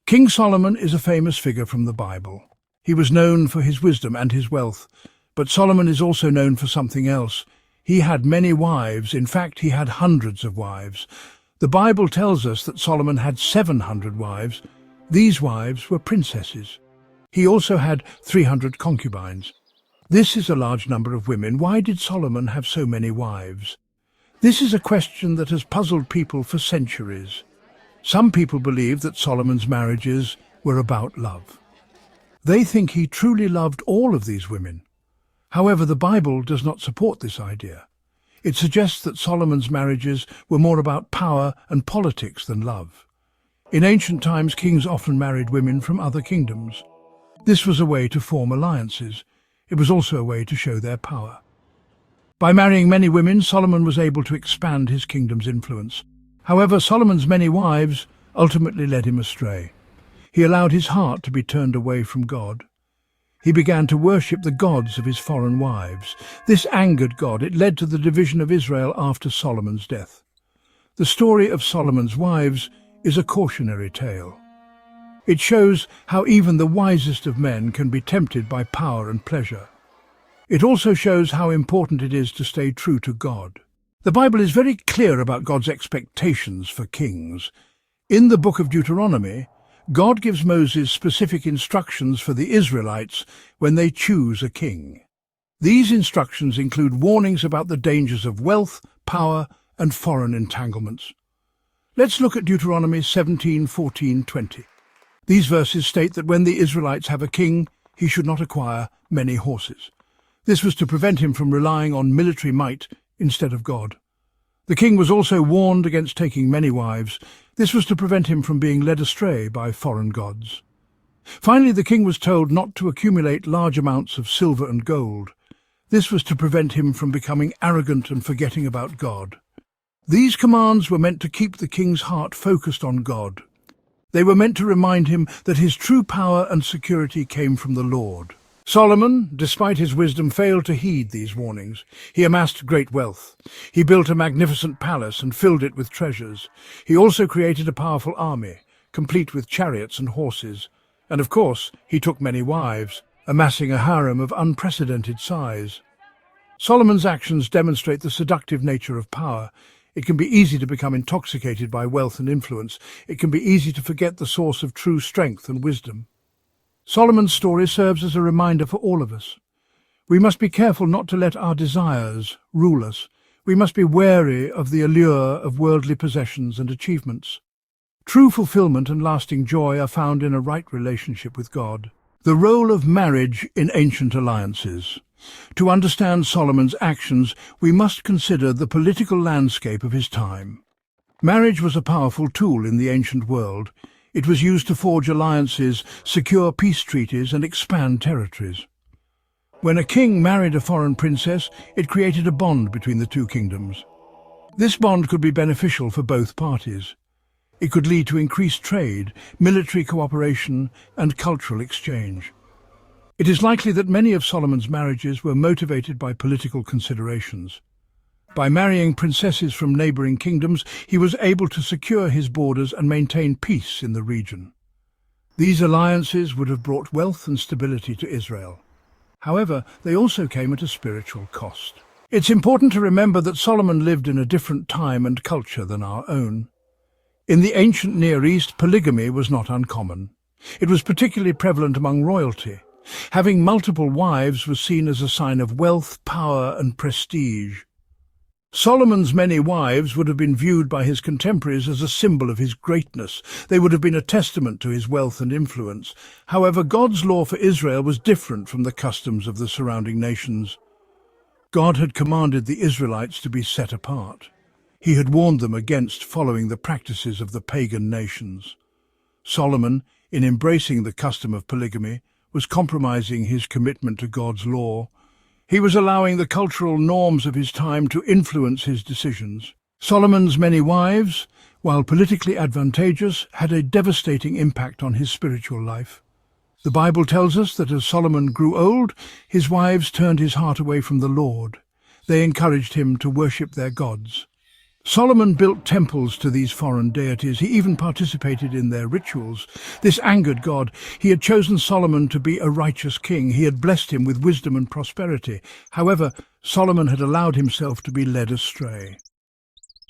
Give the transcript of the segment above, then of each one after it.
King Solomon is a famous figure from the Bible. He was known for his wisdom and his wealth, but Solomon is also known for something else. He had many wives. In fact, he had hundreds of wives. The Bible tells us that Solomon had 700 wives. These wives were princesses. He also had 300 concubines. This is a large number of women. Why did Solomon have so many wives? This is a question that has puzzled people for centuries. Some people believe that Solomon's marriages were about love. They think he truly loved all of these women. However, the Bible does not support this idea. It suggests that Solomon's marriages were more about power and politics than love. In ancient times, kings often married women from other kingdoms. This was a way to form alliances. It was also a way to show their power. By marrying many women, Solomon was able to expand his kingdom's influence. However, Solomon's many wives ultimately led him astray. He allowed his heart to be turned away from God. He began to worship the gods of his foreign wives. This angered God. It led to the division of Israel after Solomon's death. The story of Solomon's wives is a cautionary tale. It shows how even the wisest of men can be tempted by power and pleasure. It also shows how important it is to stay true to God. The Bible is very clear about God's expectations for kings. In the book of Deuteronomy, God gives Moses specific instructions for the Israelites when they choose a king. These instructions include warnings about the dangers of wealth, power, and foreign entanglements. Let's look at Deuteronomy 17:14-20. These verses state that when the Israelites have a king, he should not acquire many horses. This was to prevent him from relying on military might instead of God. The king was also warned against taking many wives. This was to prevent him from being led astray by foreign gods. Finally, the king was told not to accumulate large amounts of silver and gold. This was to prevent him from becoming arrogant and forgetting about God. These commands were meant to keep the king's heart focused on God. They were meant to remind him that his true power and security came from the Lord. Solomon, despite his wisdom, failed to heed these warnings. He amassed great wealth. He built a magnificent palace and filled it with treasures. He also created a powerful army, complete with chariots and horses. And of course, he took many wives, amassing a harem of unprecedented size. Solomon's actions demonstrate the seductive nature of power. It can be easy to become intoxicated by wealth and influence. It can be easy to forget the source of true strength and wisdom. Solomon's story serves as a reminder for all of us. We must be careful not to let our desires rule us. We must be wary of the allure of worldly possessions and achievements. True fulfillment and lasting joy are found in a right relationship with God. The role of marriage in ancient alliances. To understand Solomon's actions, we must consider the political landscape of his time. Marriage was a powerful tool in the ancient world. It was used to forge alliances, secure peace treaties, and expand territories. When a king married a foreign princess, it created a bond between the two kingdoms. This bond could be beneficial for both parties. It could lead to increased trade, military cooperation, and cultural exchange. It is likely that many of Solomon's marriages were motivated by political considerations. By marrying princesses from neighboring kingdoms, he was able to secure his borders and maintain peace in the region. These alliances would have brought wealth and stability to Israel. However, they also came at a spiritual cost. It's important to remember that Solomon lived in a different time and culture than our own. In the ancient Near East, polygamy was not uncommon. It was particularly prevalent among royalty. Having multiple wives was seen as a sign of wealth, power, and prestige. Solomon's many wives would have been viewed by his contemporaries as a symbol of his greatness. They would have been a testament to his wealth and influence. However, God's law for Israel was different from the customs of the surrounding nations. God had commanded the Israelites to be set apart. He had warned them against following the practices of the pagan nations. Solomon, in embracing the custom of polygamy, was compromising his commitment to God's law. He was allowing the cultural norms of his time to influence his decisions. Solomon's many wives, while politically advantageous, had a devastating impact on his spiritual life. The Bible tells us that as Solomon grew old, his wives turned his heart away from the Lord. They encouraged him to worship their gods. Solomon built temples to these foreign deities. He even participated in their rituals. This angered God. He had chosen Solomon to be a righteous king. He had blessed him with wisdom and prosperity. However, Solomon had allowed himself to be led astray.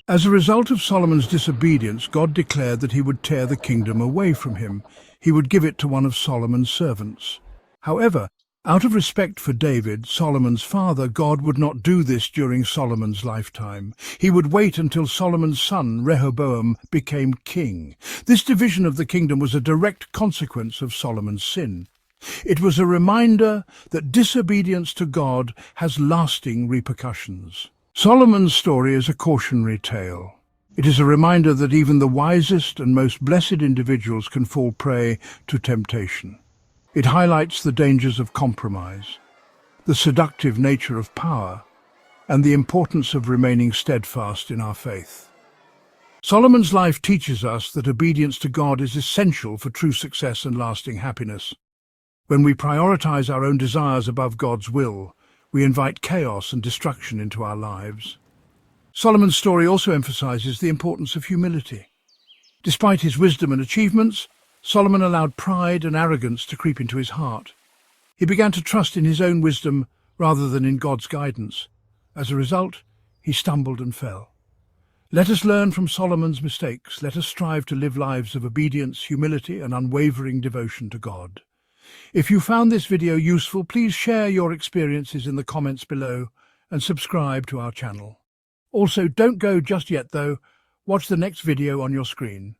As a result of Solomon's disobedience, God declared that he would tear the kingdom away from him. He would give it to one of Solomon's servants. However, out of respect for David, Solomon's father, God would not do this during Solomon's lifetime. He would wait until Solomon's son, Rehoboam, became king. This division of the kingdom was a direct consequence of Solomon's sin. It was a reminder that disobedience to God has lasting repercussions. Solomon's story is a cautionary tale. It is a reminder that even the wisest and most blessed individuals can fall prey to temptation. It highlights the dangers of compromise, the seductive nature of power, and the importance of remaining steadfast in our faith. Solomon's life teaches us that obedience to God is essential for true success and lasting happiness. When we prioritize our own desires above God's will, we invite chaos and destruction into our lives. Solomon's story also emphasizes the importance of humility. Despite his wisdom and achievements, Solomon allowed pride and arrogance to creep into his heart. He began to trust in his own wisdom rather than in God's guidance. As a result, he stumbled and fell. Let us learn from Solomon's mistakes. Let us strive to live lives of obedience, humility, and unwavering devotion to God. If you found this video useful, please share your experiences in the comments below and subscribe to our channel. Also, don't go just yet though. Watch the next video on your screen.